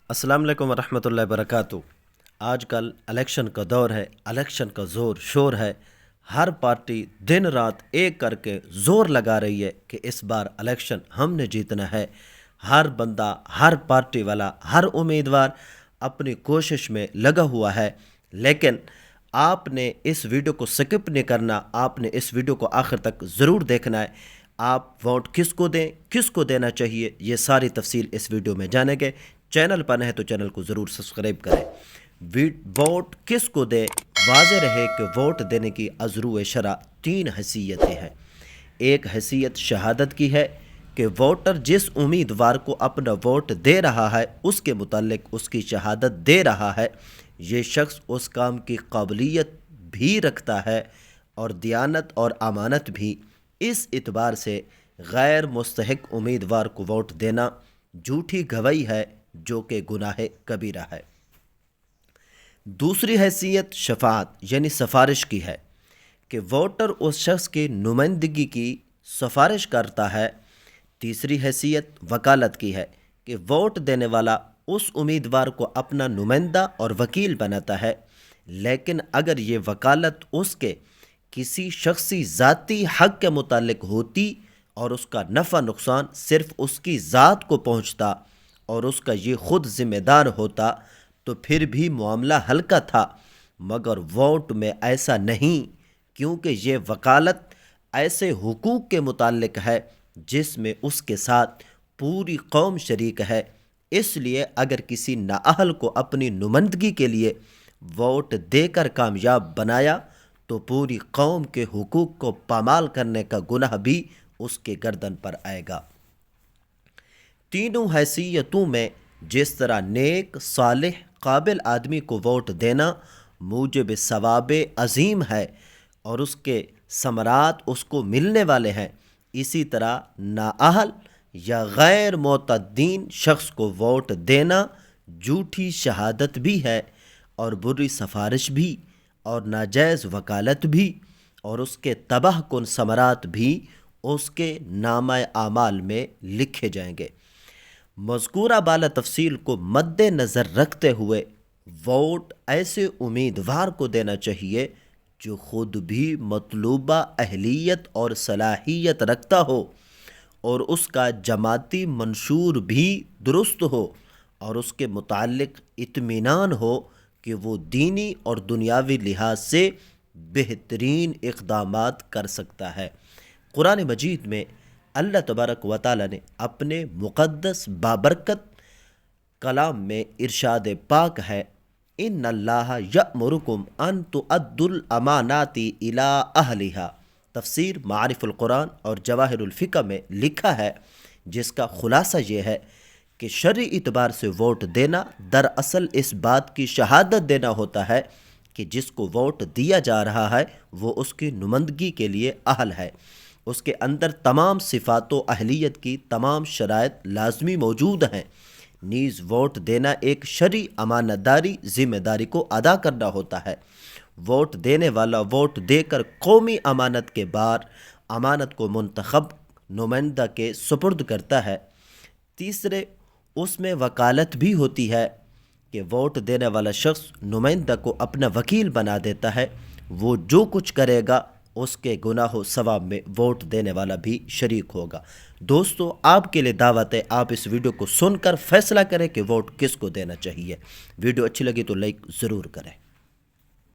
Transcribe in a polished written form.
السلام علیکم ورحمۃ اللہ وبرکاتہ۔ آج کل الیکشن کا دور ہے، الیکشن کا زور شور ہے۔ ہر پارٹی دن رات ایک کر کے زور لگا رہی ہے کہ اس بار الیکشن ہم نے جیتنا ہے۔ ہر بندہ، ہر پارٹی والا، ہر امیدوار اپنی کوشش میں لگا ہوا ہے، لیکن آپ نے اس ویڈیو کو سکپ نہیں کرنا، آپ نے اس ویڈیو کو آخر تک ضرور دیکھنا ہے۔ آپ ووٹ کس کو دیں، کس کو دینا چاہیے، یہ ساری تفصیل اس ویڈیو میں جانیں گے۔ چینل پر نہ ہے تو چینل کو ضرور سبسکرائب کریں۔ ووٹ کس کو دیں، واضح رہے کہ ووٹ دینے کی ازرو شرع 3 حیثیتیں ہیں۔ ایک حیثیت شہادت کی ہے کہ ووٹر جس امیدوار کو اپنا ووٹ دے رہا ہے اس کے متعلق اس کی شہادت دے رہا ہے، یہ شخص اس کام کی قابلیت بھی رکھتا ہے اور دیانت اور امانت بھی۔ اس اعتبار سے غیر مستحق امیدوار کو ووٹ دینا جھوٹی گواہی ہے، جو کہ گناہ کبیرہ ہے۔ دوسری حیثیت شفاعت یعنی سفارش کی ہے کہ ووٹر اس شخص کی نمائندگی کی سفارش کرتا ہے۔ تیسری حیثیت وکالت کی ہے کہ ووٹ دینے والا اس امیدوار کو اپنا نمائندہ اور وکیل بناتا ہے، لیکن اگر یہ وکالت اس کے کسی شخصی ذاتی حق کے متعلق ہوتی اور اس کا نفع نقصان صرف اس کی ذات کو پہنچتا اور اس کا یہ خود ذمہ دار ہوتا تو پھر بھی معاملہ ہلکا تھا، مگر ووٹ میں ایسا نہیں، کیونکہ یہ وکالت ایسے حقوق کے متعلق ہے جس میں اس کے ساتھ پوری قوم شریک ہے۔ اس لیے اگر کسی نااہل کو اپنی نمائندگی کے لیے ووٹ دے کر کامیاب بنایا تو پوری قوم کے حقوق کو پامال کرنے کا گناہ بھی اس کے گردن پر آئے گا۔ تینوں حیثیتوں میں جس طرح نیک، صالح، قابل آدمی کو ووٹ دینا موجب ثواب عظیم ہے اور اس کے ثمرات اس کو ملنے والے ہیں، اسی طرح نااہل یا غیر معتدین شخص کو ووٹ دینا جھوٹی شہادت بھی ہے اور بری سفارش بھی اور ناجائز وکالت بھی، اور اس کے تباہ کن ثمرات بھی اس کے نامہ اعمال میں لکھے جائیں گے۔ مذکورہ بالا تفصیل کو مد نظر رکھتے ہوئے ووٹ ایسے امیدوار کو دینا چاہیے جو خود بھی مطلوبہ اہلیت اور صلاحیت رکھتا ہو اور اس کا جماعتی منشور بھی درست ہو اور اس کے متعلق اطمینان ہو کہ وہ دینی اور دنیاوی لحاظ سے بہترین اقدامات کر سکتا ہے۔ قرآن مجید میں اللہ تبارک و تعالی نے اپنے مقدس بابرکت کلام میں ارشاد پاک ہے، ان اللہ یأمرکم ان تؤدوا الامانات الی اہلہا۔ تفسیر معارف القرآن اور جواہر الفقہ میں لکھا ہے، جس کا خلاصہ یہ ہے کہ شرعی اعتبار سے ووٹ دینا دراصل اس بات کی شہادت دینا ہوتا ہے کہ جس کو ووٹ دیا جا رہا ہے وہ اس کی نمائندگی کے لیے اہل ہے، اس کے اندر تمام صفات و اہلیت کی تمام شرائط لازمی موجود ہیں۔ نیز ووٹ دینا ایک شرعی امانت داری ذمہ داری کو ادا کرنا ہوتا ہے۔ ووٹ دینے والا ووٹ دے کر قومی امانت کے بار امانت کو منتخب نمائندہ کے سپرد کرتا ہے۔ تیسرے، اس میں وکالت بھی ہوتی ہے کہ ووٹ دینے والا شخص نمائندہ کو اپنا وکیل بنا دیتا ہے، وہ جو کچھ کرے گا اس کے گناہ و ثواب میں ووٹ دینے والا بھی شریک ہوگا۔ دوستو، آپ کے لیے دعوت ہے، آپ اس ویڈیو کو سن کر فیصلہ کریں کہ ووٹ کس کو دینا چاہیے۔ ویڈیو اچھی لگی تو لائک ضرور کریں۔